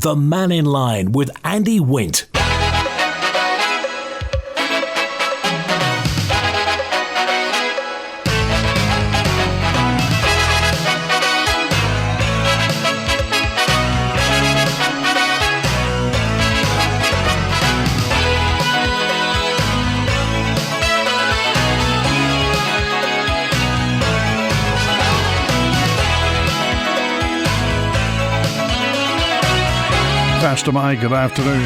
The Mannin Line with Andy Wint. Pastor Mike, good afternoon.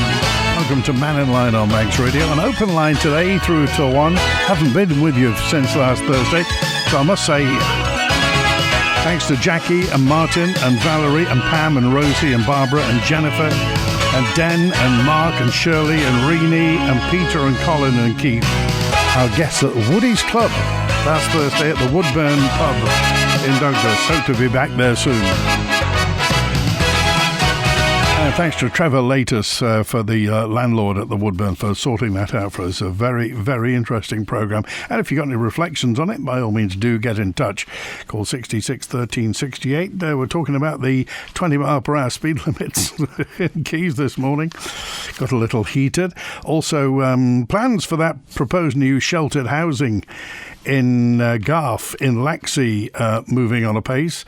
Welcome to Mannin Line on Max Radio. An open line today through to 1. Haven't been with you since last Thursday, so I must say thanks to Jackie and Martin and Valerie and Pam and Rosie and Barbara and Jennifer and Den and Mark and Shirley and Renee and Peter and Colin and Keith, our guests at Woody's Club last Thursday at the Woodburn Pub in Douglas. Hope to be back there soon. Thanks to Trevor Latus for the landlord at the Woodburn for sorting that out for us. A very, very interesting programme. And if you've got any reflections on it, by all means do get in touch. Call 66 13 68. We're talking about the 20 mile per hour speed limits in Keys this morning. Got a little heated. Also, plans for that proposed new sheltered housing in Garth in Laxey moving on apace.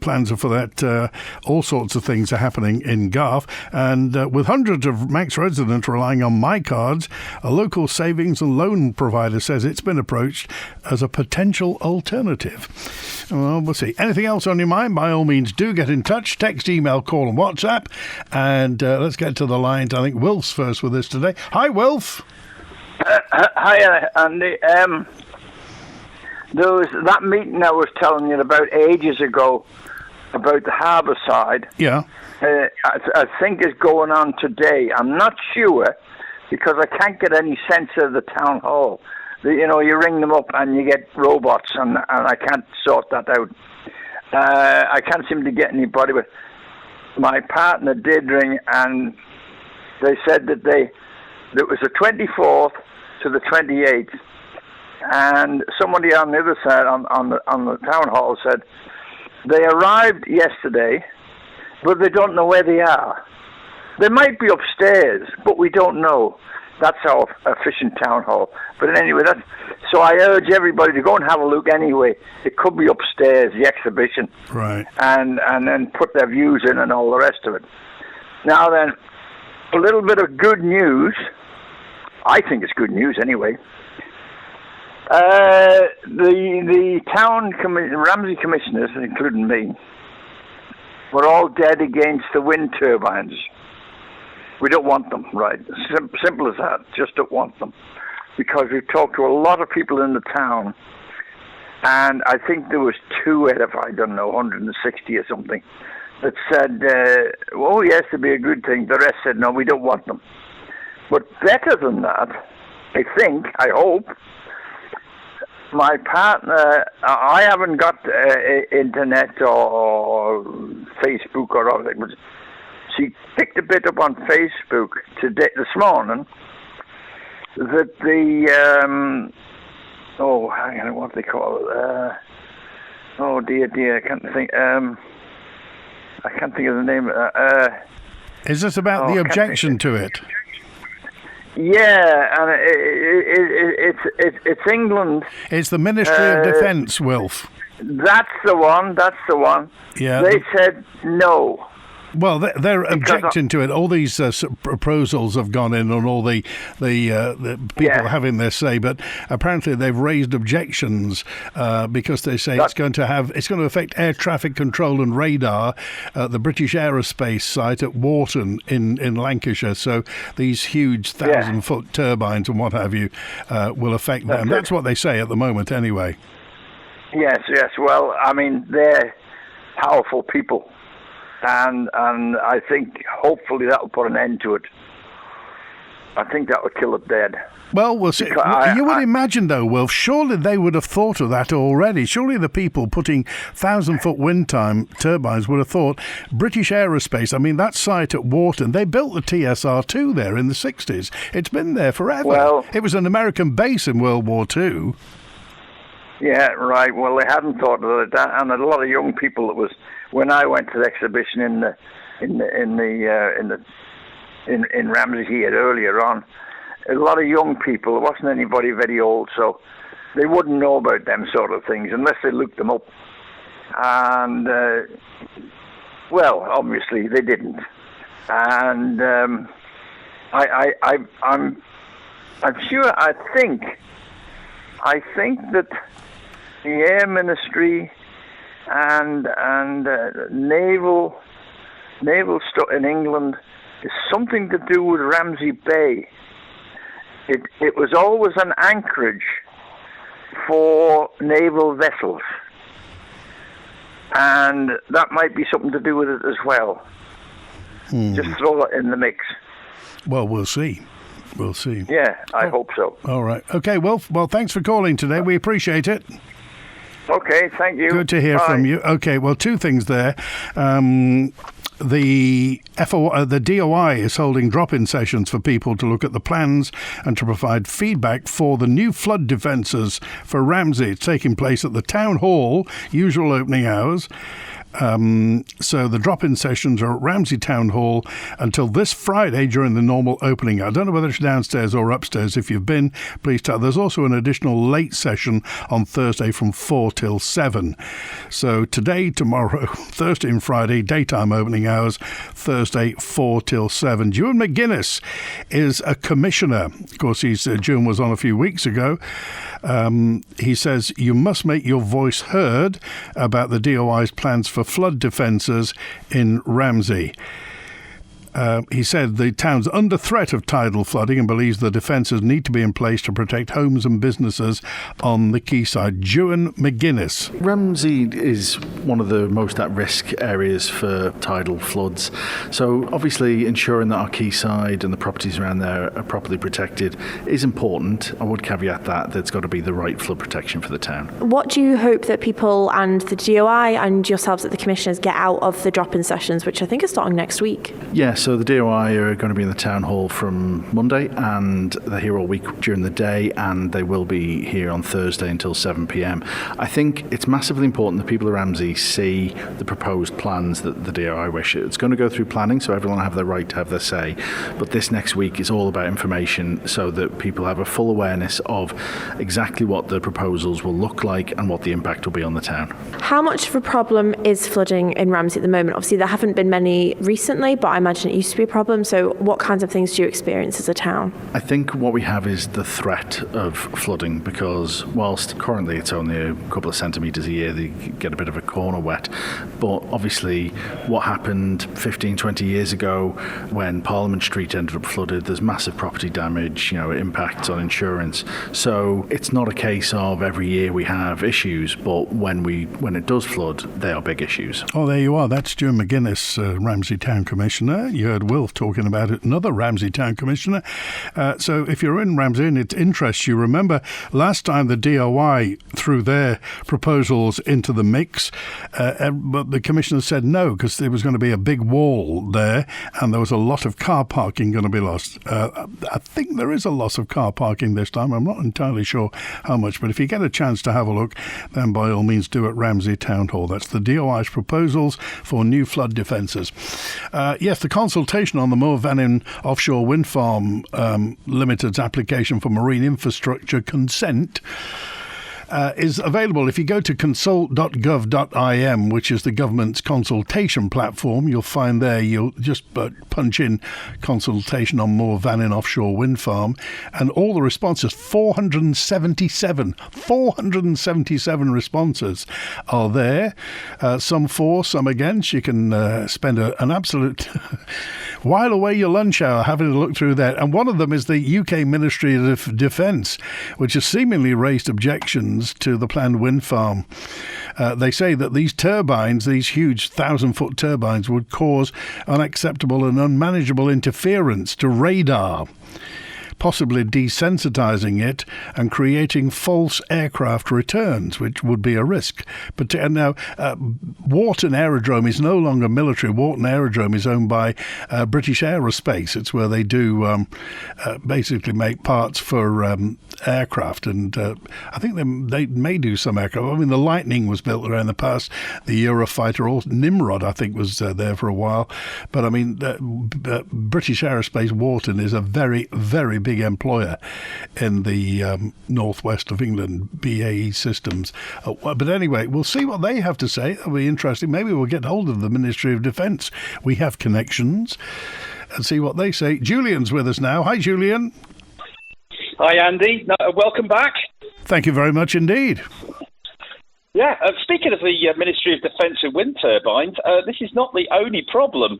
Plans are for that. All sorts of things are happening in Garth. And with hundreds of Max residents relying on My Cards, a local savings and loan provider says it's been approached as a potential alternative. Well, we'll see. Anything else on your mind? By all means, do get in touch. Text, email, call and WhatsApp. And let's get to the lines. I think Wilf's first with us today. Hi, Wilf. Hi, Andy. There was that meeting I was telling you about ages ago about the harbour side. Yeah. I think is going on today. I'm not sure because I can't get any sense of the town hall. You ring them up and you get robots and I can't sort that out. I can't seem to get anybody, but my partner did ring and they said that it was the 24th to the 28th. And somebody on the other side, on the town hall, said they arrived yesterday, but they don't know where they are. They might be upstairs, but we don't know. That's our efficient town hall. But anyway, so I urge everybody to go and have a look anyway. It could be upstairs, the exhibition, right? And then put their views in and all the rest of it. Now then, a little bit of good news. I think it's good news anyway. The town Ramsey commissioners, including me, were all dead against the wind turbines. We don't want them, right? Simple as that. Just don't want them. Because we've talked to a lot of people in the town, and I think there was 2 out of, 160 or something, that said, oh yes, it'd be a good thing. The rest said, no, we don't want them. But better than that, I hope, my partner, I haven't got internet or Facebook or anything, but she picked a bit up on Facebook today, this morning, that the, hang on, what do they call it? Oh dear, I can't think of the name. Is this about the objection to it? Yeah, and it's England. It's the Ministry of Defence, Wilf. That's the one. Yeah. They said no. Well, they're objecting to it. All these proposals have gone in, and all the people having their say. But apparently, they've raised objections because they say it's going to affect air traffic control and radar at the British Aerospace site at Warton in Lancashire. So these huge 1,000-foot turbines and what have you will affect them. That's what they say at the moment, anyway. Yes. Well, I mean, they're powerful people. And I think hopefully that will put an end to it. I think that would kill it dead. Well, we'll see. You would imagine, though, Wilf, surely they would have thought of that already. Surely the people putting 1,000-foot wind turbines would have thought, British Aerospace, I mean, that site at Warton, they built the TSR-2 there in the 60s. It's been there forever. Well, it was an American base in World War II. Yeah, right. Well, they hadn't thought of that, and a lot of young people that was when I went to the exhibition in Ramsey here earlier on, a lot of young people. There wasn't anybody very old, so they wouldn't know about them sort of things unless they looked them up. And well, obviously they didn't. And I'm sure. I think that the Air Ministry and naval stuff in England is something to do with Ramsey Bay. It was always an anchorage for naval vessels, and that might be something to do with it as well. Just throw that in the mix. Well, we'll see. We'll see. Yeah, I hope so. All right. Okay, well, thanks for calling today. We appreciate it. Okay, thank you. Good to hear from you. Okay, well, two things there. The DOI is holding drop-in sessions for people to look at the plans and to provide feedback for the new flood defences for Ramsey. It's taking place at the Town Hall, usual opening hours. So the drop-in sessions are at Ramsey Town Hall until this Friday during the normal opening. I don't know whether it's downstairs or upstairs. If you've been, please tell. There's also an additional late session on Thursday from 4 till 7. So today, tomorrow, Thursday and Friday, daytime opening hours, Thursday 4 till 7. Ewan McGuinness is a commissioner. Of course, June was on a few weeks ago. He says you must make your voice heard about the DOI's plans for flood defences in Ramsey. He said the town's under threat of tidal flooding and believes the defences need to be in place to protect homes and businesses on the quayside. Ewan McGuinness. Ramsey is one of the most at-risk areas for tidal floods. So obviously ensuring that our quayside and the properties around there are properly protected is important. I would caveat that there's got to be the right flood protection for the town. What do you hope that people and the DOI and yourselves at the Commissioners get out of the drop-in sessions, which I think are starting next week? Yes. So the DOI are going to be in the town hall from Monday, and they're here all week during the day, and they will be here on Thursday until 7 p.m. I think it's massively important that people of Ramsey see the proposed plans that the DOI wish. It's going to go through planning, so everyone will have their right to have their say. But this next week is all about information so that people have a full awareness of exactly what the proposals will look like and what the impact will be on the town. How much of a problem is flooding in Ramsey at the moment? Obviously, there haven't been many recently, but I imagine it used to be a problem. So what kinds of things do you experience as a town? I think what we have is the threat of flooding, because whilst currently it's only a couple of centimetres a year, they get a bit of a corner wet. But obviously what happened 15, 20 years ago when Parliament Street ended up flooded, there's massive property damage, it impacts on insurance. So it's not a case of every year we have issues, but when it does flood, they are big issues. Oh, there you are. That's Stuart McGuinness, Ramsey Town Commissioner. You heard Wilf talking about it, another Ramsey Town Commissioner. So if you're in Ramsey and it interests you, remember last time the DOI threw their proposals into the mix, but the Commissioner said no because there was going to be a big wall there and there was a lot of car parking going to be lost. I think there is a loss of car parking this time. I'm not entirely sure how much, but if you get a chance to have a look, then by all means do at Ramsey Town Hall. That's the DOI's proposals for new flood defences. Yes, the consultation on the Mannin offshore wind farm limited's application for marine infrastructure consent is available. If you go to consult.gov.im, which is the government's consultation platform, you'll find there, you'll just punch in consultation on Mannin offshore wind farm, and all the responses, 477 responses are there. Some for, some against. You can spend an absolute while away your lunch hour having a look through that. And one of them is the UK Ministry of Defence, which has seemingly raised objections to the planned wind farm. They say that these turbines, these huge 1,000-foot turbines, would cause unacceptable and unmanageable interference to radar. possibly desensitizing it and creating false aircraft returns, which would be a risk. But now, Wharton Aerodrome is no longer military. Wharton Aerodrome is owned by British Aerospace. It's where they do basically make parts for aircraft, and I think they may do some aircraft. I mean, the Lightning was built there in the past. The Eurofighter, or Nimrod, I think, was there for a while. But I mean, British Aerospace Wharton is a very, very big employer in the northwest of England, BAE Systems. But anyway, we'll see what they have to say. That'll be interesting. Maybe we'll get hold of the Ministry of Defence. We have connections, and see what they say. Julian's with us now. Hi, Julian. Hi, Andy. Welcome back. Thank you very much indeed. Yeah, speaking of the Ministry of Defence and wind turbines, this is not the only problem.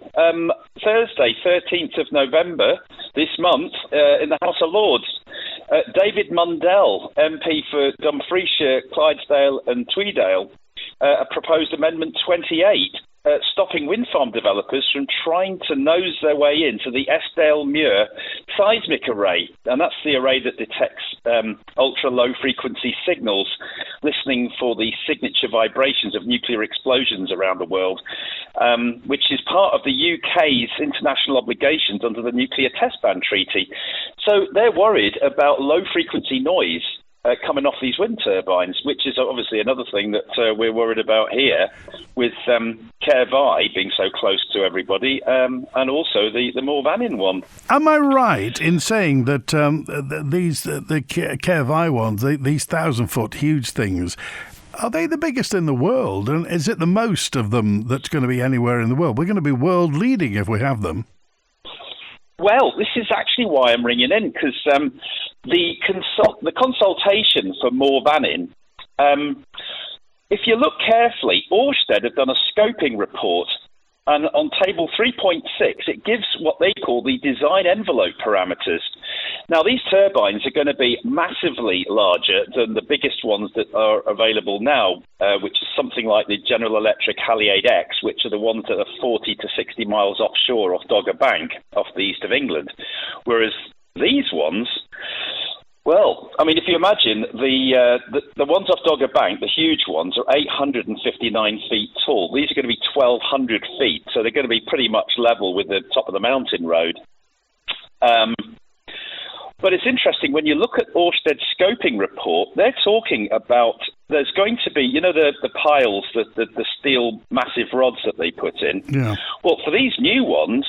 Thursday, 13th of November this month, in the House of Lords, David Mundell, MP for Dumfriesshire, Clydesdale and Tweedale, proposed Amendment 28, stopping wind farm developers from trying to nose their way into the Eskdale-Muir seismic array. And that's the array that detects ultra-low frequency signals, listening for the signature vibrations of nuclear explosions around the world, which is part of the UK's international obligations under the Nuclear Test Ban Treaty. So they're worried about low-frequency noise coming off these wind turbines, which is obviously another thing that we're worried about here with Caervai being so close to everybody, and also the Mannin one. Am I right in saying that the Caervai ones, these 1,000-foot huge things, are they the biggest in the world? And is it the most of them that's going to be anywhere in the world? We're going to be world leading if we have them. Well, this is actually why I'm ringing in, because the consultation for Mannin, if you look carefully, Ørsted have done a scoping report, and on table 3.6, it gives what they call the design envelope parameters. Now, these turbines are going to be massively larger than the biggest ones that are available now, which is something like the General Electric Haliade-X, which are the ones that are 40 to 60 miles offshore off Dogger Bank, off the east of England. Whereas these ones, well, I mean, if you imagine the ones off Dogger Bank, the huge ones, are 859 feet tall. These are going to be 1,200 feet, so they're going to be pretty much level with the top of the mountain road. But it's interesting, when you look at Ørsted's scoping report, they're talking about there's going to be, you know, the piles, the steel massive rods that they put in. Yeah. Well, for these new ones,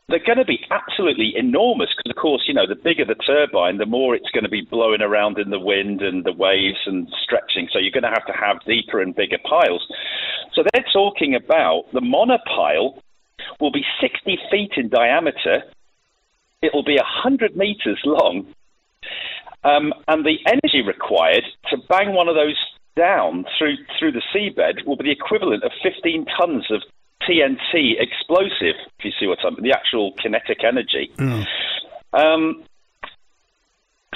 they're going to be absolutely enormous because, of course, you know, the bigger the turbine, the more it's going to be blowing around in the wind and the waves and stretching. So you're going to have deeper and bigger piles. So they're talking about the monopile will be 60 feet in diameter. It will be 100 meters long. And the energy required to bang one of those down through the seabed will be the equivalent of 15 tons of TNT explosive, if you see what I'm, the actual kinetic energy.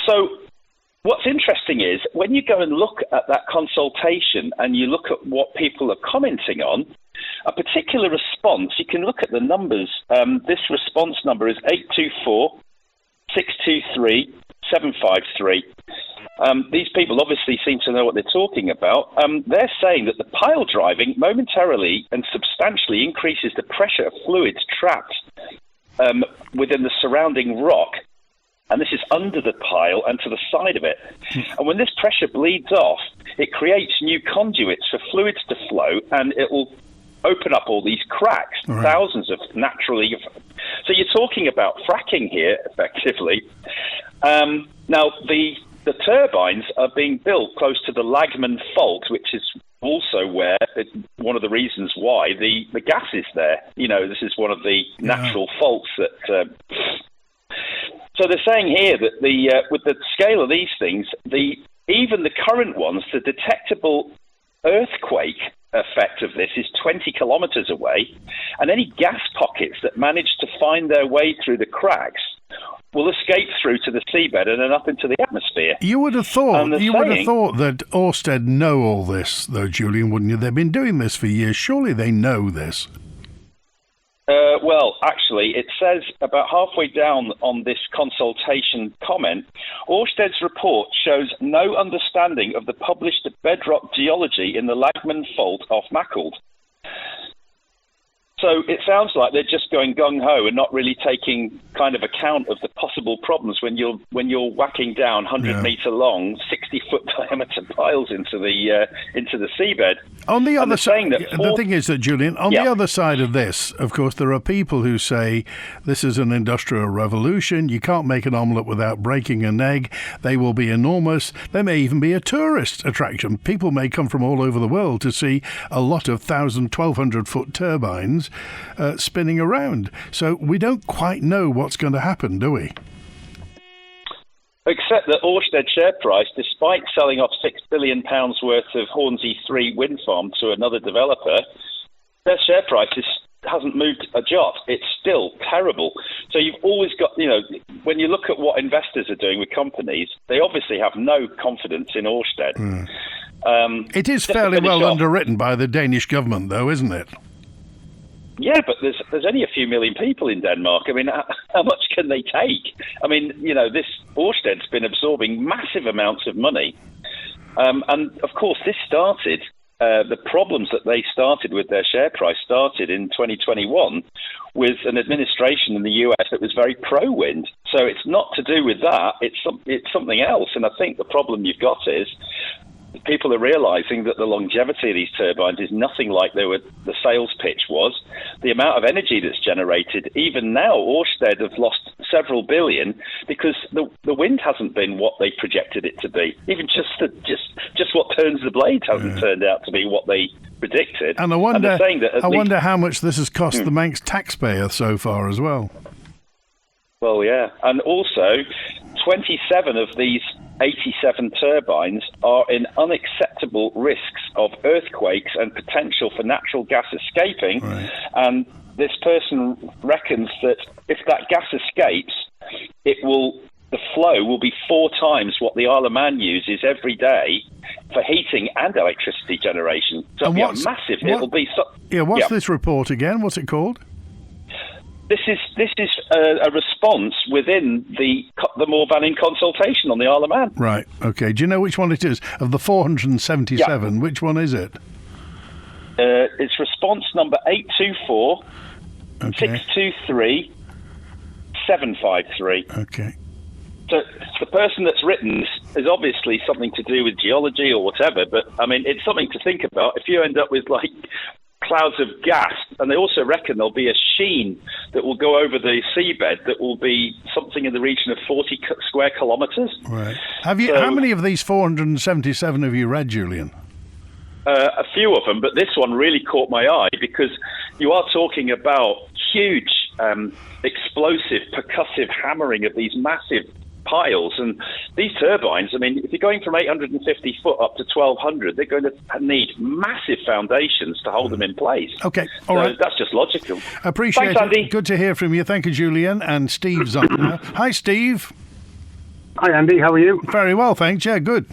So what's interesting is when you go and look at that consultation and you look at what people are commenting on, a particular response, you can look at the numbers. This response number is 824 623 753. These people obviously seem to know what they're talking about. They're saying that the pile driving momentarily and substantially increases the pressure of fluids trapped within the surrounding rock. And this is under the pile and to the side of it. And when this pressure bleeds off, it creates new conduits for fluids to flow, and it will open up all these cracks, right. Thousands of naturally. So you're talking about fracking here, effectively. Now, the turbines are being built close to the Lagman Fault, which is also where one of the reasons why the gas is there. You know, this is one of the natural faults that. So they're saying here that with the scale of these things, even the current ones, the detectable earthquake effect of this is 20 kilometers away, and any gas pockets that manage to find their way through the cracks will escape through to the seabed and then up into the atmosphere. You would have thought that Ørsted know all this, though, Julian, wouldn't you? They've been doing this for years. Surely they know this. Well, actually, it says about halfway down on this consultation comment, Ørsted's report shows no understanding of the published bedrock geology in the Lagman Fault off Mackald. So it sounds like they're just going gung-ho and not really taking kind of account of the possible problems when you're whacking down 100-metre long, 60-foot diameter piles into the seabed. On the other side, the thing is that, Julian, on the other side of this, of course, there are people who say this is an industrial revolution. You can't make an omelette without breaking an egg. They will be enormous. There may even be a tourist attraction. People may come from all over the world to see a lot of 1,000, 1,200-foot turbines spinning around. So we don't quite know what's going to happen, do we? Except that Ørsted share price, despite selling off £6 billion worth of Hornsey 3 wind farm to another developer, their share price hasn't moved a jot. It's still terrible. So you've always got, when you look at what investors are doing with companies, they obviously have no confidence in Ørsted. It is fairly well underwritten by the Danish government, though, isn't it? Yeah, but there's only a few million people in Denmark. I mean, how much can they take? I mean, this Ørsted's been absorbing massive amounts of money. And, of course, this started, the problems that they started with their share price started in 2021 with an administration in the US that was very pro-wind. So it's not to do with that. It's something else. And I think the problem you've got is people are realising that the longevity of these turbines is nothing like the sales pitch was. The amount of energy that's generated, even now, Ørsted have lost several billion because the wind hasn't been what they projected it to be. Even just what turns the blades hasn't turned out to be what they predicted. And I wonder how much this has cost the Manx taxpayer so far as well. Well, yeah. And also, 27 of these 87 turbines are in unacceptable risks of earthquakes and potential for natural gas escaping. Right. And this person reckons that if that gas escapes, the flow will be 4 times what the Isle of Man uses every day for heating and electricity generation. So it'll be massive. What's this report again? What's it called? This is a response within the Mannin consultation on the Isle of Man. Right. Okay. Do you know which one it is? Of the 477, which one is it? It's response number 824 623 753. Okay. So the person that's written this is obviously something to do with geology or whatever, but I mean, it's something to think about. If you end up with clouds of gas, and they also reckon there'll be a sheen that will go over the seabed that will be something in the region of 40 square kilometres. Right. How many of these 477 have you read, Julian? A few of them, but this one really caught my eye because you are talking about huge, explosive, percussive hammering of these massive piles, and these turbines, I mean, if you're going from 850 foot up to 1,200, they're going to need massive foundations to hold them in place. Okay, all right. That's just logical. Appreciate Thanks, Andy. it. Good to hear from you. Thank you, Julian. And Steve's on now. Hi, Steve. Hi, Andy. How are you? Very well, thanks. Yeah, good.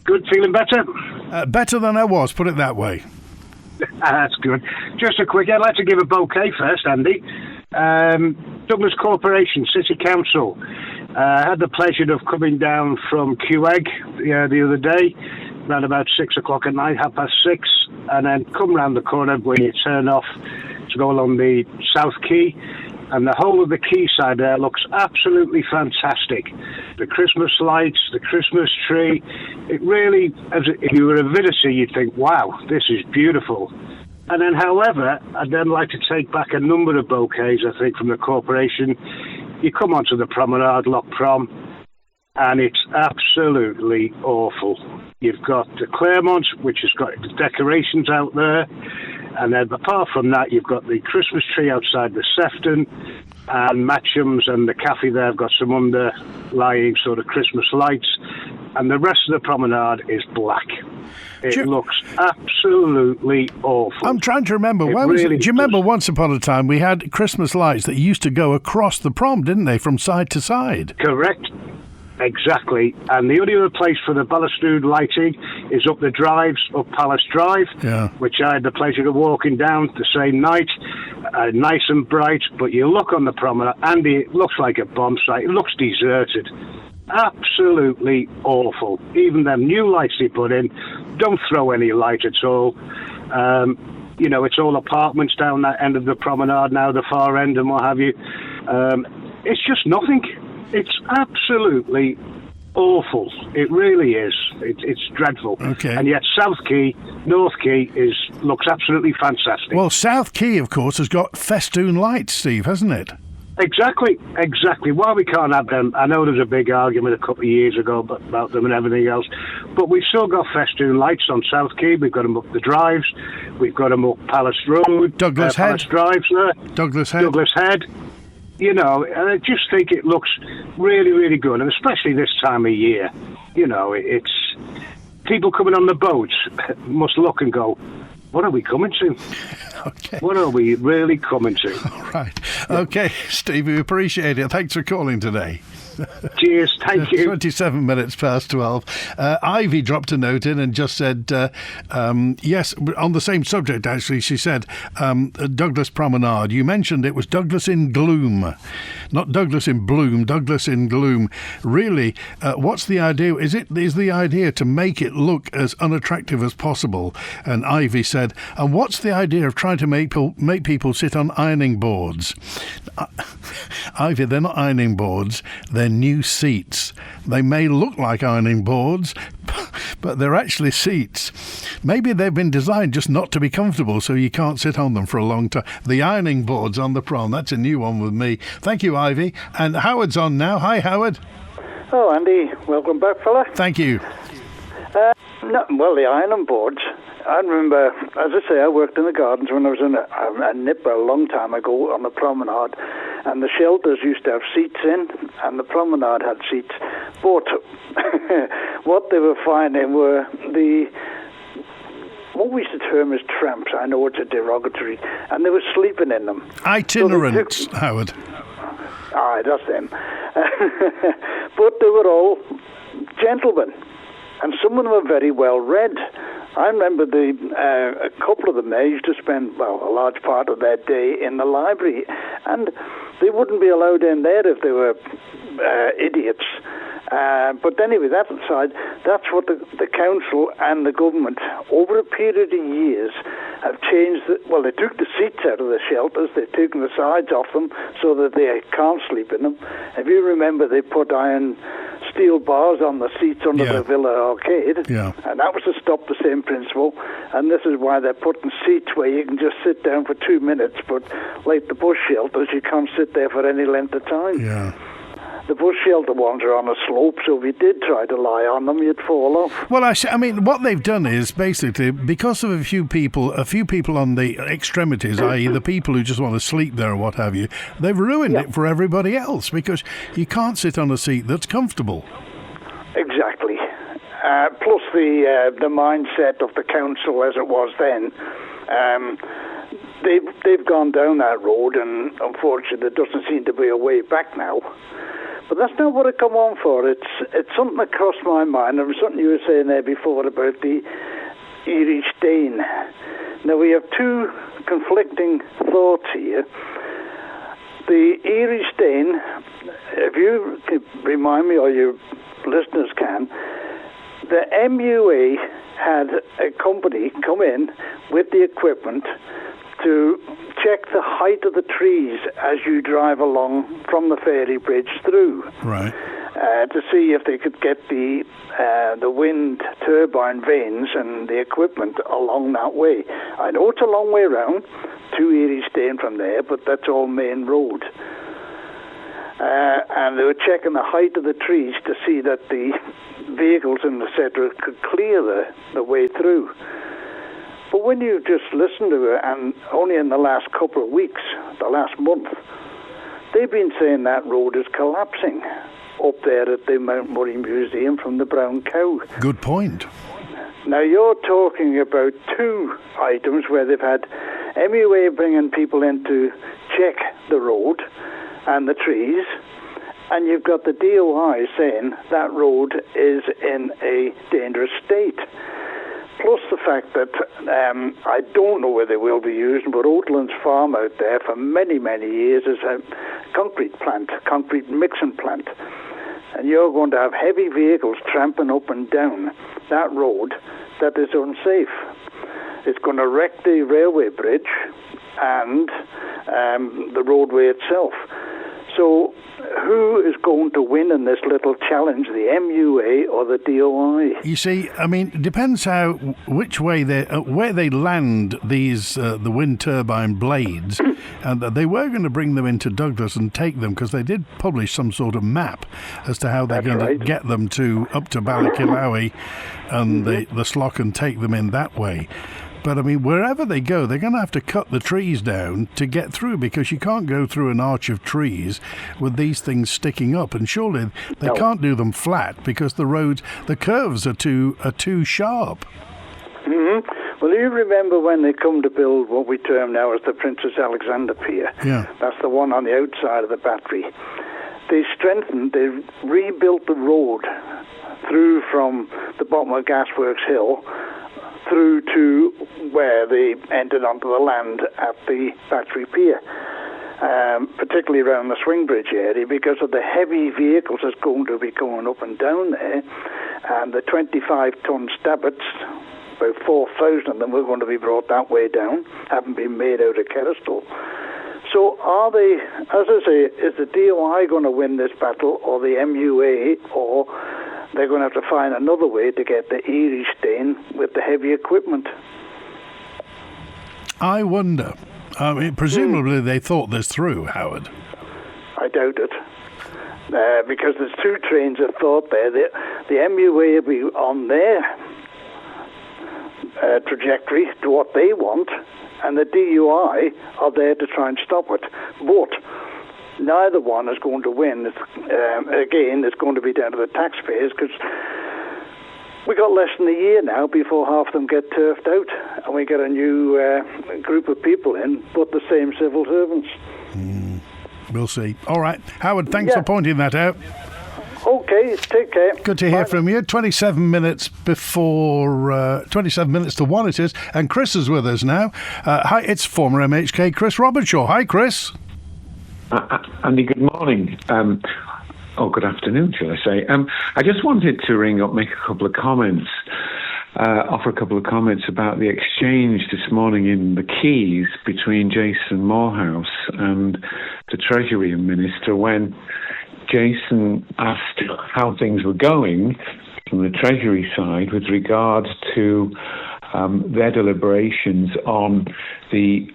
Good. Feeling better? Better than I was, put it that way. That's good. Just a quick, I'd like to give a bouquet first, Andy. Douglas Corporation, City Council. I had the pleasure of coming down from Queeg the other day, around about 6 o'clock at night, 6:30, and then come round the corner when you turn off to go along the South Quay, and the whole of the quayside there looks absolutely fantastic. The Christmas lights, the Christmas tree, it really, if you were a visitor, you'd think, wow, this is beautiful. And then, however, I'd then like to take back a number of bouquets, I think, from the corporation. You come onto the promenade, Loch Prom, and it's absolutely awful. You've got the Claremont, which has got the decorations out there, and then apart from that, you've got the Christmas tree outside the Sefton, and Matcham's and the cafe there have got some underlying sort of Christmas lights, and the rest of the promenade is black. It looks absolutely awful. I'm trying to remember. Do you remember once upon a time we had Christmas lights that used to go across the prom, didn't they, from side to side? Correct. Exactly. And the only other place for the balustrade lighting is up the drives, up Palace Drive, which I had the pleasure of walking down the same night. Nice and bright, but you look on the promenade, Andy, it looks like a bomb site. It looks deserted. Absolutely awful. Even them new lights they put in don't throw any light at all. It's all apartments down that end of the promenade now, the far end and what have you. It's just nothing. It's absolutely awful. It really is. It's dreadful. Okay. And yet South Quay, North Quay looks absolutely fantastic. Well, South Quay, of course, has got festoon lights, Steve, hasn't it? Exactly. Why we can't have them? I know there was a big argument a couple of years ago about them and everything else, but we've still got festoon lights on South Quay. We've got them up the drives. We've got them up Palace Road. Douglas Head. Palace Drives there. Douglas Head. And I just think it looks really, really good, and especially this time of year. It's people coming on the boats must look and go, what are we coming to? Okay. What are we really coming to? All right. Okay, Steve, we appreciate it. Thanks for calling today. Cheers, thank you. 27 minutes past 12. Ivy dropped a note in and just said, yes, on the same subject, actually, she said, Douglas Promenade. You mentioned it was Douglas in Gloom, not Douglas in Bloom, Douglas in Gloom. Really, what's the idea? Is the idea to make it look as unattractive as possible? And Ivy said, and what's the idea of trying to make people sit on ironing boards? Ivy, they're not ironing boards, they're new seats. They may look like ironing boards, but they're actually seats. Maybe they've been designed just not to be comfortable, so you can't sit on them for a long time. The ironing boards on the prom, that's a new one with me. Thank you, Ivy. And Howard's on now. Hi, Howard. Oh, Andy, welcome back, fella. Thank you. The ironing boards. I remember, as I say, I worked in the gardens when I was in a nipper a long time ago on the promenade, and the shelters used to have seats in, and the promenade had seats. But what they were finding were what we used to term as tramps. I know it's a derogatory, and they were sleeping in them. Itinerants, so Howard. Aye, that's them. But they were all gentlemen, and some of them were very well read. I remember a couple of them there used to spend, a large part of their day in the library, and they wouldn't be allowed in there if they were idiots. But anyway, that aside, that's what the council and the government, over a period of years, have changed. They took the seats out of the shelters, they've taken the sides off them so that they can't sleep in them. If you remember, they put iron steel bars on the seats under the Villa Arcade, and that was to stop the same principle. And this is why they're putting seats where you can just sit down for 2 minutes, but like the bush shelters, you can't sit there for any length of time. Yeah. The bush shelter ones are on a slope, so if you did try to lie on them, you'd fall off. Well, I mean, what they've done is basically, because of a few people on the extremities, i.e. the people who just want to sleep there or what have you, they've ruined it for everybody else, because you can't sit on a seat that's comfortable. Exactly. Plus the mindset of the council as it was then. They've gone down that road, and unfortunately there doesn't seem to be a way back now. But that's not what I come on for. It's something that crossed my mind. It was something you were saying there before about the Easystane. Now, we have two conflicting thoughts here. The Easystane, if you can remind me, or your listeners can, the MUA had a company come in with the equipment to check the height of the trees as you drive along from the ferry bridge through. Right. To see if they could get the wind turbine vanes and the equipment along that way. I know it's a long way round to Easystane from there, but that's all main road. And they were checking the height of the trees to see that the vehicles and etc. could clear the way through. But when you just listen to it, and only in the last couple of weeks, the last month, they've been saying that road is collapsing up there at the Mount Murray Museum from the Brown Cow. Good point. Now, you're talking about two items where they've had MUA bringing people in to check the road and the trees, And you've got the DOI saying that road is in a dangerous state. Plus the fact that I don't know where they will be used, but Oatlands Farm out there for many, many years is a concrete mixing plant. And you're going to have heavy vehicles tramping up and down that road that is unsafe. It's going to wreck the railway bridge and the roadway itself. So who is going to win in this little challenge, the MUA or the DOI? You see, I mean, it depends which way where they land these the wind turbine blades, and they were going to bring them into Douglas and take them because they did publish some sort of map as to how they're going to get them up to Ballykillawy and the Slough and take them in that way. But, I mean, wherever they go, they're going to have to cut the trees down to get through, because you can't go through an arch of trees with these things sticking up. And surely they can't do them flat because the curves are too sharp. Mm-hmm. Well, you remember when they come to build what we term now as the Princess Alexander Pier? Yeah. That's the one on the outside of the battery. They rebuilt the road through from the bottom of Gasworks Hill through to where they entered onto the land at the Battery Pier, particularly around the Swing Bridge area, because of the heavy vehicles that's going to be going up and down there, and the 25-ton Stabbits, about 4,000 of them were going to be brought that way down, haven't been made out of Kerristal. So are they, as I say, is the DOI going to win this battle, or the MUA, or they're going to have to find another way to get the Easystane with the heavy equipment? I wonder. I mean, presumably they thought this through, Howard. I doubt it. Because there's two trains of thought there. The MUA will be on their trajectory to what they want, and the DUI are there to try and stop it. But neither one is going to win. Again, it's going to be down to the taxpayers, because we got less than a year now before half of them get turfed out, and we get a new group of people in, but the same civil servants. We'll see. All right, Howard, thanks for pointing that out. Okay, take care. Good to hear from you. 27 minutes to 1 it is, and Chris is with us now. Hi, it's former MHK Chris Robertshaw. Hi, Chris. Andy, good morning. Good afternoon, shall I say. I just wanted to make a couple of comments, offer a couple of comments about the exchange this morning in the Keys between Jason Morehouse and the Treasury Minister, when Jason asked how things were going from the Treasury side with regard to their deliberations on the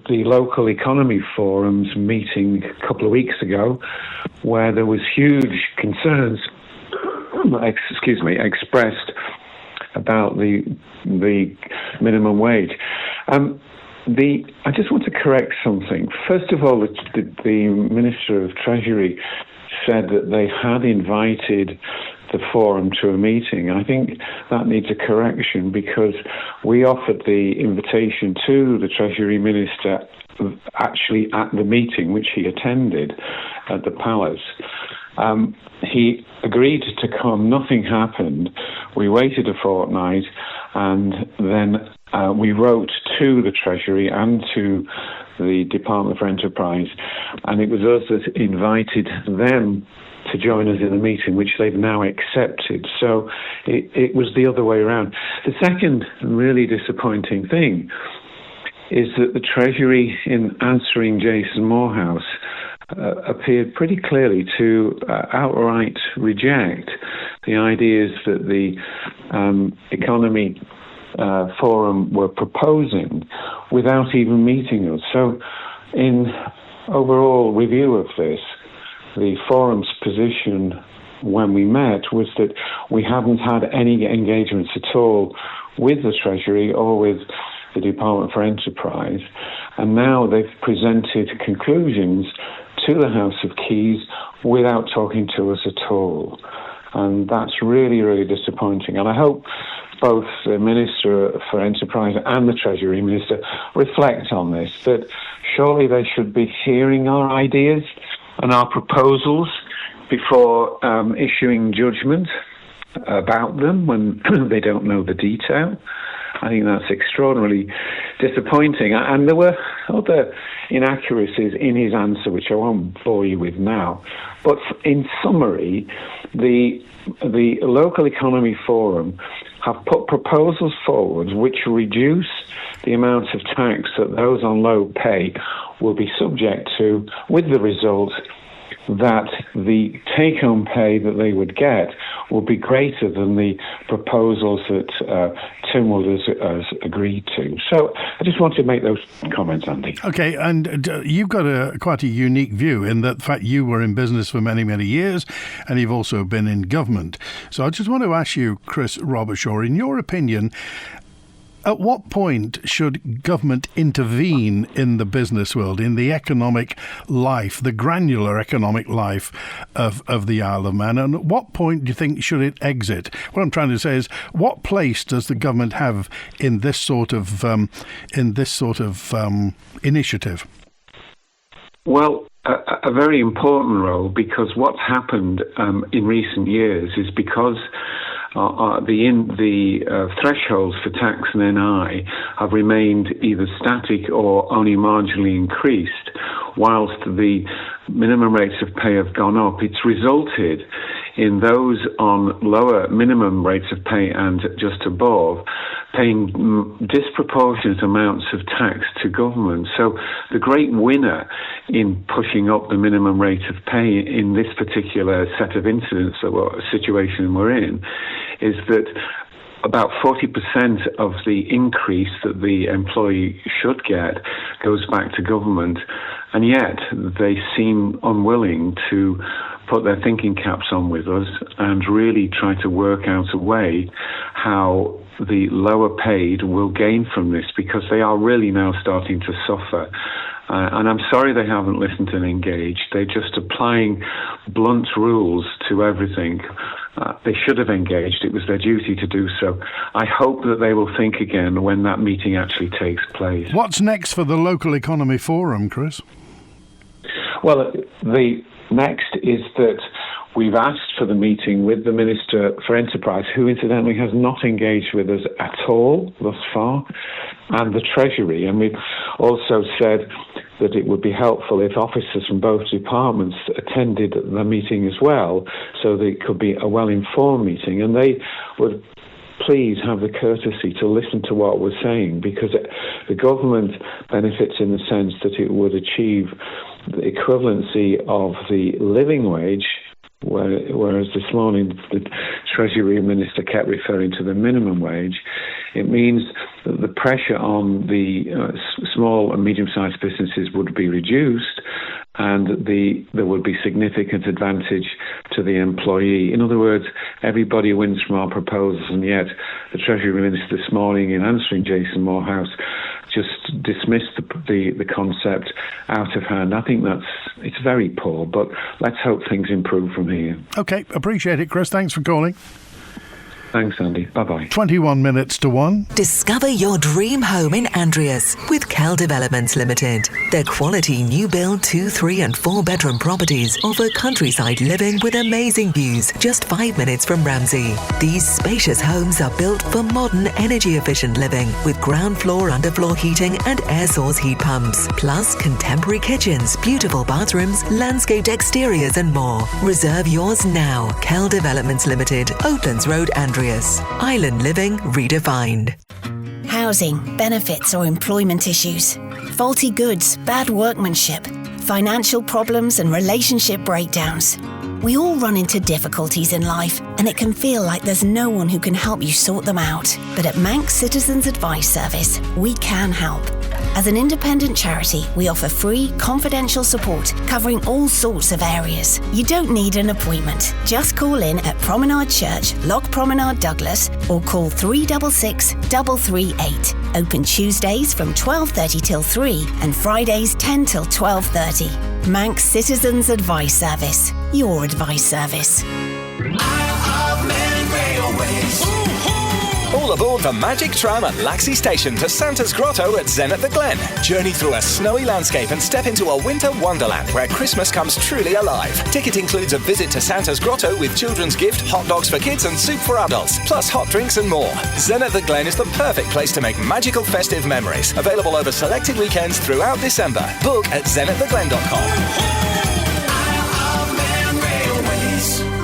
local economy forum's meeting a couple of weeks ago, where there was huge concerns, expressed about the minimum wage. I just want to correct something. First of all, the Minister of Treasury said that they had invited the forum to a meeting. I think that needs a correction, because we offered the invitation to the Treasury Minister actually at the meeting which he attended at the Palace. He agreed to come, nothing happened. We waited a fortnight, and then we wrote to the Treasury and to the Department for Enterprise, and it was us that invited them to join us in the meeting, which they've now accepted. So it was the other way around. The second really disappointing thing is that the Treasury, in answering Jason Morehouse, appeared pretty clearly to outright reject the ideas that the economy forum were proposing without even meeting us. So in overall review of this, the forum's position when we met was that we haven't had any engagements at all with the Treasury or with the Department for Enterprise, and now they've presented conclusions to the House of Keys without talking to us at all. And that's really, really disappointing. And I hope both the Minister for Enterprise and the Treasury Minister reflect on this, that surely they should be hearing our ideas and our proposals before issuing judgment about them when they don't know the detail. I think that's extraordinarily disappointing. And there were other inaccuracies in his answer, which I won't bore you with now. But in summary, the Local Economy Forum have put proposals forward which reduce the amount of tax that those on low pay will be subject to, with the result that the take-home pay that they would get will be greater than the proposals that Tim Wood has agreed to. So I just want to make those comments, Andy. Okay, and you've got quite a unique view in that fact you were in business for many, many years, and you've also been in government. So I just want to ask you, Chris Robertshaw, in your opinion, at what point should government intervene in the business world, in the economic life, the granular economic life of the Isle of Man? And at what point do you think should it exit? What I'm trying to say is, what place does the government have in this sort of initiative? Well, a very important role, because what's happened in recent years is because the thresholds for tax and NI have remained either static or only marginally increased, whilst the minimum rates of pay have gone up. It's resulted in those on lower minimum rates of pay and just above paying disproportionate amounts of tax to government. So the great winner in pushing up the minimum rate of pay in this particular set of incidents, situation we're in, is that about 40% of the increase that the employee should get goes back to government, and yet they seem unwilling to put their thinking caps on with us and really try to work out a way how the lower paid will gain from this, because they are really now starting to suffer. And I'm sorry they haven't listened and engaged. They're just applying blunt rules to everything. They should have engaged. It was their duty to do so. I hope that they will think again when that meeting actually takes place. What's next for the Local Economy Forum, Chris? Well, the next is that we've asked for the meeting with the Minister for Enterprise, who incidentally has not engaged with us at all thus far, and the Treasury. And we've also said that it would be helpful if officers from both departments attended the meeting as well, so that it could be a well-informed meeting. And they would please have the courtesy to listen to what we're saying, because the government benefits in the sense that it would achieve the equivalency of the living wage, whereas this morning the Treasury Minister kept referring to the minimum wage. It means that the pressure on the small and medium-sized businesses would be reduced, and there would be significant advantage to the employee. In other words, everybody wins from our proposals, and yet the Treasury Minister this morning, in answering Jason Morehouse, just dismissed the concept out of hand. I think it's very poor, but let's hope things improve from here. Okay, appreciate it, Chris. Thanks for calling. Thanks, Andy. Bye-bye. 21 minutes to 1. Discover your dream home in Andreas with Cal Developments Limited. Their quality new build 2, 3 and 4 bedroom properties offer countryside living with amazing views just 5 minutes from Ramsey. These spacious homes are built for modern energy efficient living with ground floor underfloor heating and air source heat pumps, plus contemporary kitchens, beautiful bathrooms, landscaped exteriors and more. Reserve yours now. Cal Developments Limited, Oatlands Road, Andreas. Island living redefined. Housing, benefits or employment issues, faulty goods, bad workmanship, financial problems and relationship breakdowns. We all run into difficulties in life, and it can feel like there's no one who can help you sort them out. But at Manx Citizens Advice Service, we can help. As an independent charity, we offer free, confidential support covering all sorts of areas. You don't need an appointment. Just call in at Promenade Church, Loch Promenade, Douglas, or call 366 338. Open Tuesdays from 12:30 till 3 and Fridays 10 till 12:30. Manx Citizens Advice Service. Your advice service. All All aboard the Magic Tram at Laxey Station to Santa's Grotto at Zen at the Glen. Journey through a snowy landscape and step into a winter wonderland where Christmas comes truly alive. Ticket includes a visit to Santa's Grotto with children's gift, hot dogs for kids and soup for adults, plus hot drinks and more. Zen at the Glen is the perfect place to make magical festive memories. Available over selected weekends throughout December. Book at zenattheglen.com.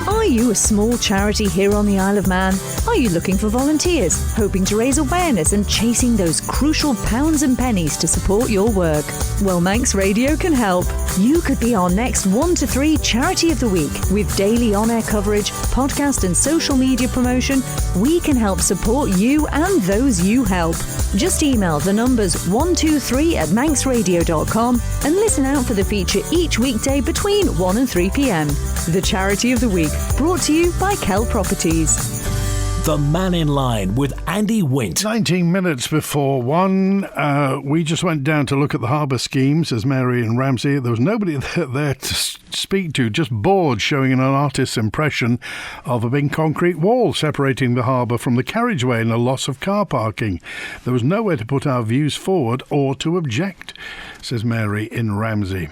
Are you a small charity here on the Isle of Man? Are you looking for volunteers, hoping to raise awareness and chasing those crucial pounds and pennies to support your work? Well, Manx Radio can help. You could be our next 1 to 3 Charity of the Week. With daily on-air coverage, podcast and social media promotion, we can help support you and those you help. Just email the numbers 123@manxradio.com and listen out for the feature each weekday between 1 and 3 p.m. The Charity of the Week, brought to you by Kell Properties. The Mannin Line with Andy Wint. 19 minutes before 1. We just went down to look at the harbour schemes, as Mary and Ramsey. There was nobody there to speak to, just boards showing an artist's impression of a big concrete wall separating the harbour from the carriageway and a loss of car parking. There was nowhere to put our views forward or to object, says Mary in Ramsey.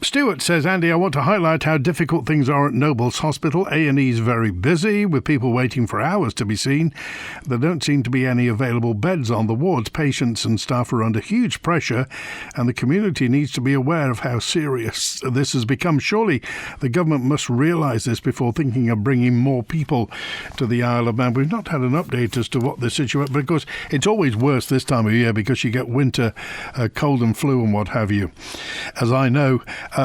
Stuart says, Andy, I want to highlight how difficult things are at Nobles Hospital. A&E is very busy, with people waiting for hours to be seen. There don't seem to be any available beds on the wards. Patients and staff are under huge pressure, and the community needs to be aware of how serious this has become. Surely the government must realise this before thinking of bringing more people to the Isle of Man. We've not had an update as to what the situation, but of course it's always worse this time of year because you get winter cold and flu and what have you. As I know,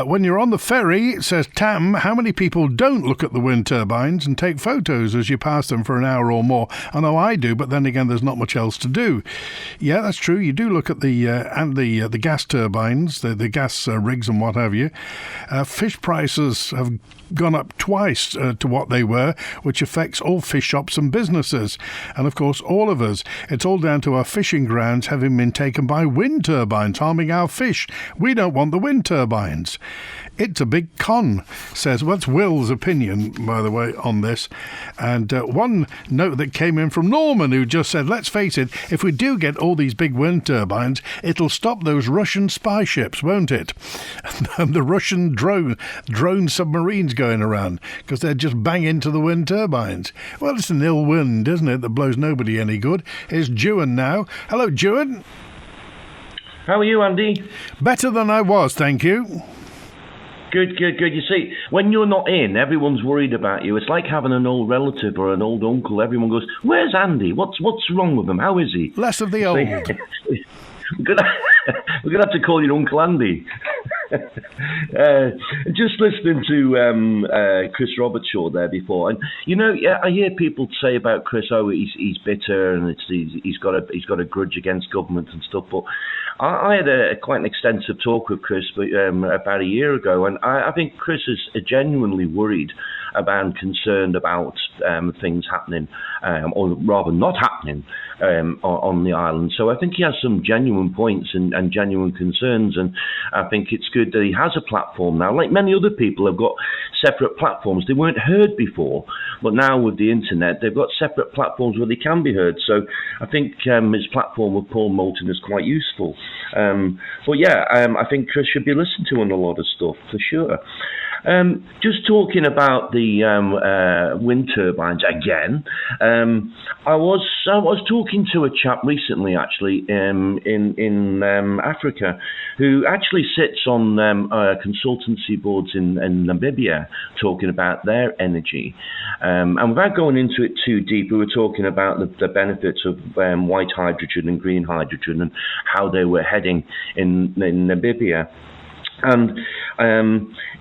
when you're on the ferry, says Tam, how many people don't look at the wind turbines and take photos as you pass them for an hour or more? I know I do, but then again, there's not much else to do. Yeah, that's true. You do look at the gas turbines, the gas rigs and what have you. Fish prices have gone up twice to what they were, which affects all fish shops and businesses. And of course, all of us. It's all down to our fishing grounds having been taken by wind turbines, harming our fish. We don't want the wind turbines. It's a big con, says, well, that's Will's opinion, by the way, on this. And one note that came in from Norman, who just said, let's face it, if we do get all these big wind turbines, it'll stop those Russian spy ships, won't it? And the Russian drone submarines going around, because they'd just bang into the wind turbines. Well, it's an ill wind, isn't it, that blows nobody any good. Here's Juan now. Hello, Juan. How are you, Andy? Better than I was, thank you. Good. You see, when you're not in, everyone's worried about you. It's like having an old relative or an old uncle. Everyone goes, where's Andy? What's wrong with him? How is he? Less of the old. We're gonna have to call you Uncle Andy. Just listening to Chris Robertshaw there before, and I hear people say about Chris, he's bitter and he's got a grudge against government and stuff. But I had quite an extensive talk with Chris about a year ago, and I think Chris is genuinely worried about and concerned about things happening, or rather not happening, on the island. So I think he has some genuine points and genuine concerns, and I think it's good that he has a platform now. Like many other people have got separate platforms. They weren't heard before, but now with the internet, they've got separate platforms where they can be heard. So I think his platform with Paul Moulton is quite useful. I think Chris should be listened to on a lot of stuff, for sure. Just talking about the wind turbines again. I was talking to a chap recently, actually, in Africa, who actually sits on consultancy boards in Namibia, talking about their energy. And without going into it too deep, we were talking about the benefits of white hydrogen and green hydrogen and how they were heading in Namibia. And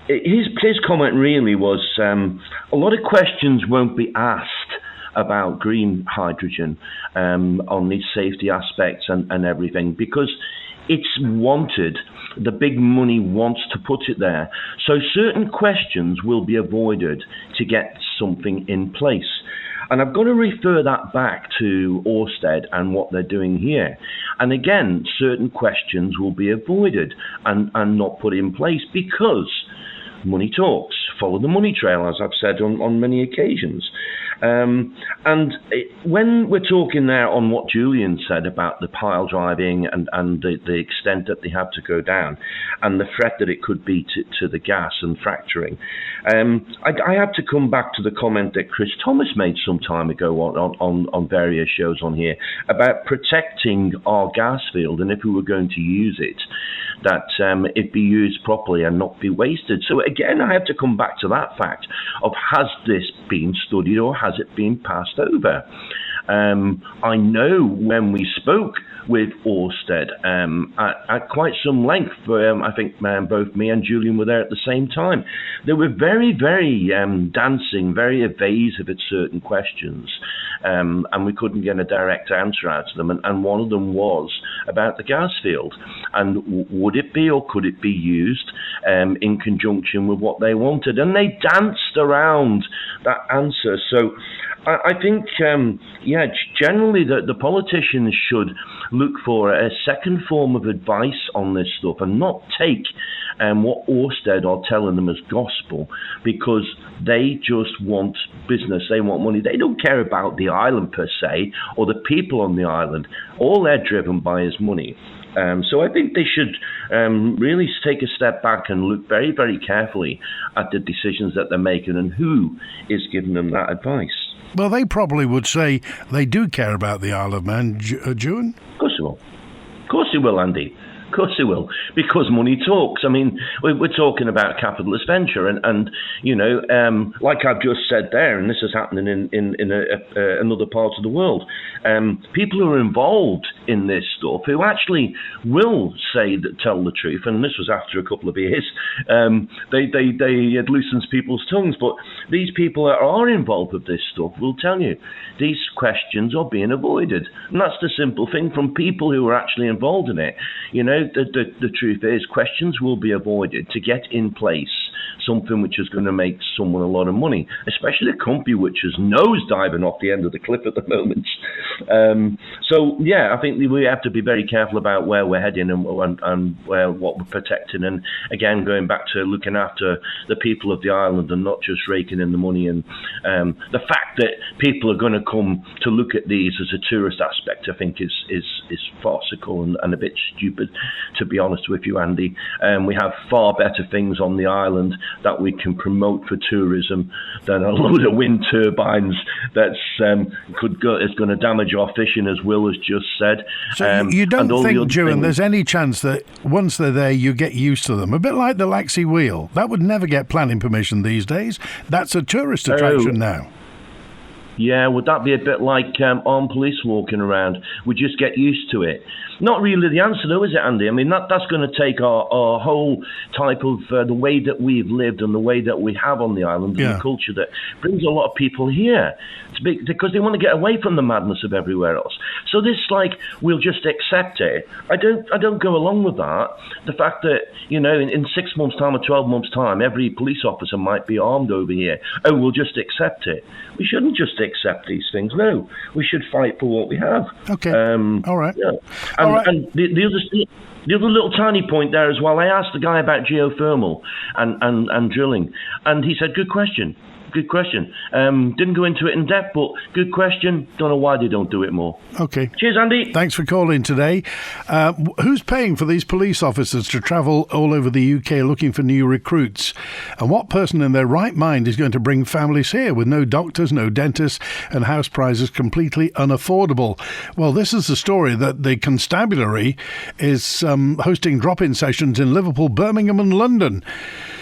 his comment really was a lot of questions won't be asked about green hydrogen on these safety aspects and everything, because it's wanted. The big money wants to put it there. So certain questions will be avoided to get something in place. And I've got to refer that back to Ørsted and what they're doing here. And again, certain questions will be avoided and not put in place because money talks. Follow the money trail, as I've said on many occasions. When we're talking now on what Julian said about the pile driving and the extent that they have to go down and the threat that it could be to the gas and fracturing, I have to come back to the comment that Chris Thomas made some time ago on various shows on here about protecting our gas field, and if we were going to use it, that it be used properly and not be wasted. So again, I have to come back to that fact of, has this been studied or has it been passed over? I know when we spoke with Ørsted at quite some length, I think both me and Julian were there at the same time. They were very, very dancing, very evasive at certain questions, and we couldn't get a direct answer out of them. And one of them was about the gas field, and would it be or could it be used in conjunction with what they wanted? And they danced around that answer. So I think, generally the politicians should look for a second form of advice on this stuff and not take what Ørsted are telling them as gospel, because they just want business, they want money. They don't care about the island per se or the people on the island. All they're driven by is money. So I think they should really take a step back and look very, very carefully at the decisions that they're making and who is giving them that advice. Well, they probably would say they do care about the Isle of Man, June? Of course they will. Of course they will, Andy. Of course they will, because money talks. I mean, we're talking about capitalist venture, and you know, like I've just said there, and this is happening in another part of the world. People who are involved in this stuff, who actually will tell the truth, and this was after a couple of years, it loosens people's tongues. But these people that are involved with this stuff will tell you these questions are being avoided, and that's the simple thing from people who are actually involved in it. You know, the truth is, questions will be avoided to get in place something which is going to make someone a lot of money, especially a company which is nosediving off the end of the cliff at the moment. So, yeah, I think we have to be very careful about where we're heading and what we're protecting. And, again, going back to looking after the people of the island and not just raking in the money. And the fact that people are going to come to look at these as a tourist aspect, I think, is farcical and a bit stupid, to be honest with you, Andy. We have far better things on the island that we can promote for tourism than a load of wind turbines that's is going to damage our fishing, as Will has just said. So you don't think, June, there's any chance that once they're there you get used to them? A bit like the Laxey Wheel. That would never get planning permission these days. That's a tourist attraction now. Yeah, would that be a bit like armed police walking around? We just get used to it. Not really the answer, though, is it, Andy? I mean, that's going to take our whole type of the way that we've lived and the way that we have on the island and the culture that brings a lot of people here. It's big, because they want to get away from the madness of everywhere else. So this, we'll just accept it. I don't go along with that. The fact that, you know, in 6 months' time or 12 months' time, every police officer might be armed over here. Oh, we'll just accept it. We shouldn't just accept these things. No, we should fight for what we have. Okay. All right. Yeah. And the other little tiny point there as well, I asked the guy about geothermal and drilling, and he said, good question. Didn't go into it in depth, but good question. Don't know why they don't do it more. Okay. Cheers, Andy. Thanks for calling today. Who's paying for these police officers to travel all over the UK looking for new recruits? And what person in their right mind is going to bring families here with no doctors, no dentists, and house prices completely unaffordable? Well, this is the story that the constabulary is hosting drop-in sessions in Liverpool, Birmingham and London.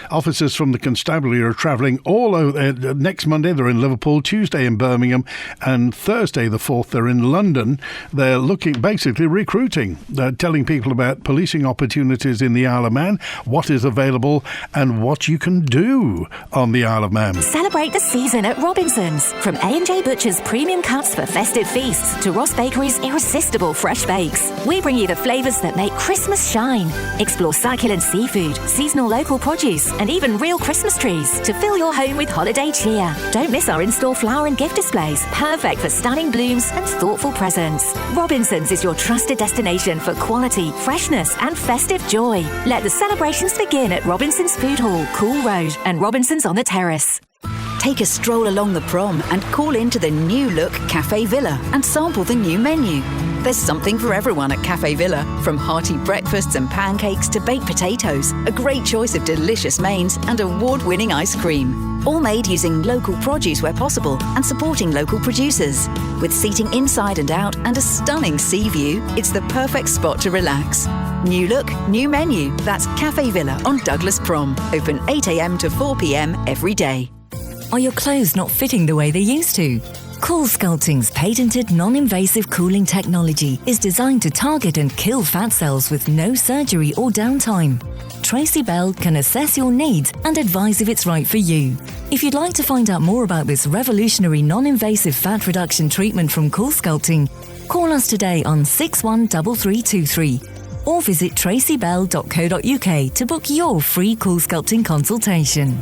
Officers from the constabulary are travelling all over. Next Monday they're in Liverpool, Tuesday in Birmingham, and Thursday the 4th they're in London. They're basically recruiting. They're telling people about policing opportunities in the Isle of Man, what is available and what you can do on the Isle of Man. Celebrate the season at Robinson's. From A&J Butcher's premium cuts for festive feasts to Ross Bakery's irresistible fresh bakes, we bring you the flavours that make Christmas shine. Explore succulent seafood, seasonal local produce, and even real Christmas trees to fill your home with holiday cheer. Don't miss our in-store flower and gift displays, perfect for stunning blooms and thoughtful presents. Robinson's is your trusted destination for quality, freshness and festive joy. Let the celebrations begin at Robinson's Food Hall, Cool Road, and Robinson's on the Terrace. Take a stroll along the prom and call into the new look Cafe Villa and sample the new menu. There's something for everyone at Cafe Villa, from hearty breakfasts and pancakes to baked potatoes, a great choice of delicious mains and award-winning ice cream. All made using local produce where possible and supporting local producers. With seating inside and out and a stunning sea view, it's the perfect spot to relax. New look, new menu. That's Cafe Villa on Douglas Prom. Open 8 a.m. to 4 p.m. every day. Are your clothes not fitting the way they used to? Cool Sculpting's patented non-invasive cooling technology is designed to target and kill fat cells with no surgery or downtime. Tracy Bell can assess your needs and advise if it's right for you. If you'd like to find out more about this revolutionary non-invasive fat reduction treatment from Cool Sculpting, call us today on 613323 or visit tracybell.co.uk to book your free Cool Sculpting consultation.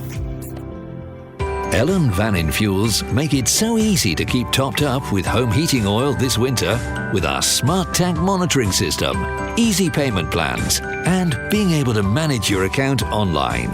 Ellen Vannin Fuels make it so easy to keep topped up with home heating oil this winter with our smart tank monitoring system, easy payment plans, and being able to manage your account online.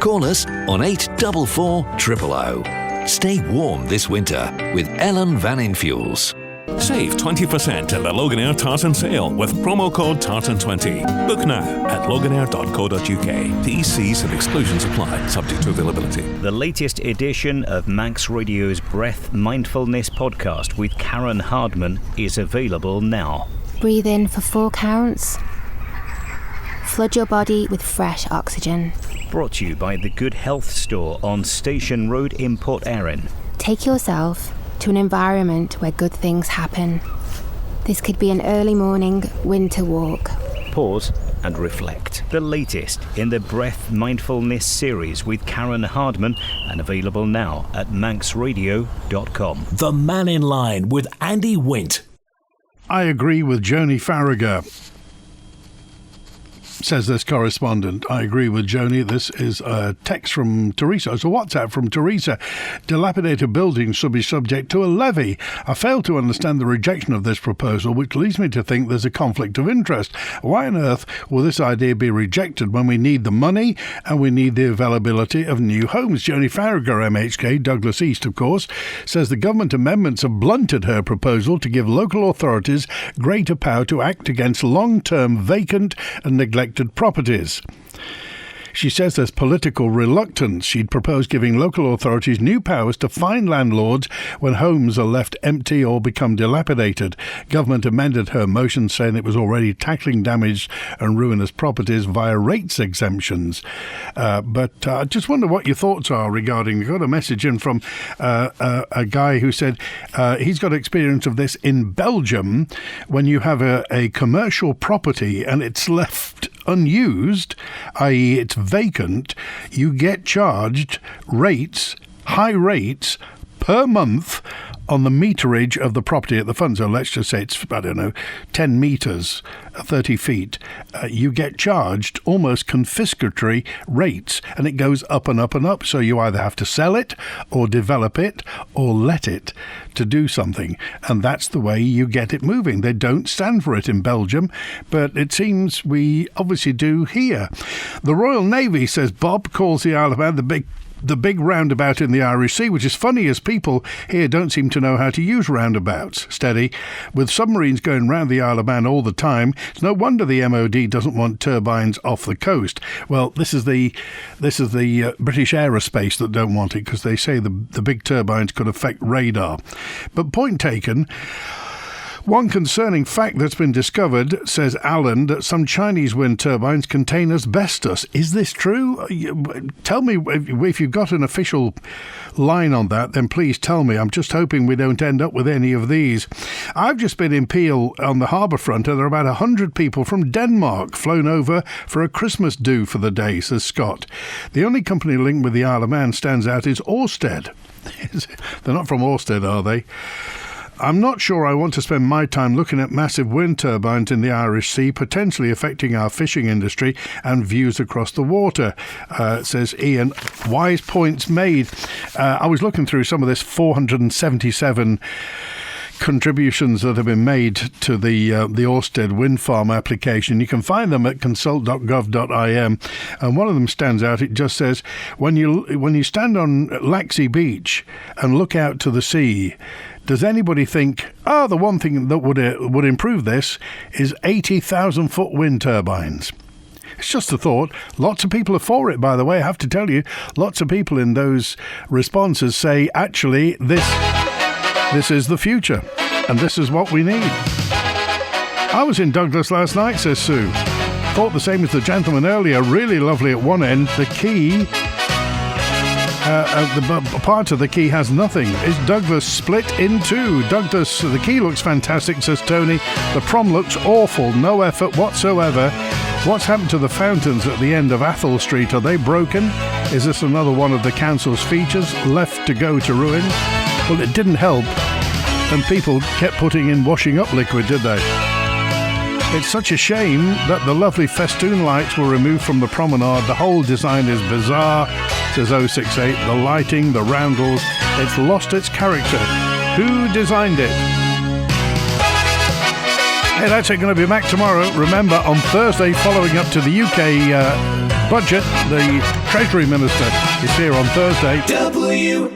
Call us on 844 000. Stay warm this winter with Ellen Vannin Fuels. Save 20% in the Loganair Tartan sale with promo code Tartan20. Book now at loganair.co.uk. T/Cs and exclusions apply, subject to availability. The latest edition of Manx Radio's Breath Mindfulness podcast with Karen Hardman is available now. Breathe in for 4 counts. Flood your body with fresh oxygen. Brought to you by the Good Health Store on Station Road in Port Erin. Take yourself to an environment where good things happen. This could be an early morning winter walk. Pause and reflect. The latest in the Breath Mindfulness series with Karen Hardman, and available now at manxradio.com. The Mannin Line with Andy Wint. I agree with Joni Farragher, says this correspondent. I agree with Joni. This is a text from Teresa. It's a WhatsApp from Teresa. Dilapidated buildings should be subject to a levy. I fail to understand the rejection of this proposal, which leads me to think there's a conflict of interest. Why on earth will this idea be rejected when we need the money and we need the availability of new homes? Joni Farragher, MHK, Douglas East, of course, says the government amendments have blunted her proposal to give local authorities greater power to act against long-term vacant and neglected properties. She says there's political reluctance. She'd proposed giving local authorities new powers to fine landlords when homes are left empty or become dilapidated. Government amended her motion, saying it was already tackling damaged and ruinous properties via rates exemptions. But I just wonder what your thoughts are regarding. We got a message in from a guy who said he's got experience of this in Belgium. When you have a commercial property and it's left unused, i.e. it's vacant, you get charged high rates per month on the meterage of the property at the front. So let's just say it's, 10 metres, 30 feet. You get charged almost confiscatory rates, and it goes up and up and up. So you either have to sell it or develop it or let it to do something. And that's the way you get it moving. They don't stand for it in Belgium, but it seems we obviously do here. The Royal Navy, says Bob, calls the Isle of Man the big roundabout in the Irish Sea, which is funny as people here don't seem to know how to use roundabouts. Steady. With submarines going round the Isle of Man all the time, it's no wonder the MOD doesn't want turbines off the coast. Well, this is the British Aerospace that don't want it, because they say the big turbines could affect radar. But point taken. One concerning fact that's been discovered, says Alan, that some Chinese wind turbines contain asbestos. Is this true? Tell me if you've got an official line on that, then please tell me. I'm just hoping we don't end up with any of these. I've just been in Peel on the harbour front, and there are about 100 people from Denmark flown over for a Christmas do for the day, says Scott. The only company linked with the Isle of Man stands out is Ørsted. They're not from Ørsted, are they? I'm not sure I want to spend my time looking at massive wind turbines in the Irish Sea, potentially affecting our fishing industry and views across the water, says Ian. Wise points made. I was looking through some of this 477 contributions that have been made to the Orsted wind farm application. You can find them at consult.gov.im, and one of them stands out. It just says, when you stand on Laxey Beach and look out to the sea, does anybody think, the one thing that would improve this is 80,000-foot wind turbines? It's just a thought. Lots of people are for it, by the way. I have to tell you, lots of people in those responses say, actually, this is the future, and this is what we need. I was in Douglas last night, says Sue. Thought the same as the gentleman earlier. Really lovely at one end. The quay, the part of the quay has nothing. Is Douglas split in two? Douglas, the quay looks fantastic, says Tony. The prom looks awful. No effort whatsoever. What's happened to the fountains at the end of Athol Street? Are they broken? Is this another one of the council's features left to go to ruin? Well, it didn't help, and people kept putting in washing up liquid, did they? It's such a shame that the lovely festoon lights were removed from the promenade. The whole design is bizarre, says 068. The lighting, the roundels, it's lost its character. Who designed it? Hey, that's it. Going to be back tomorrow. Remember, on Thursday, following up to the UK budget, the Treasury Minister is here on Thursday. WINT.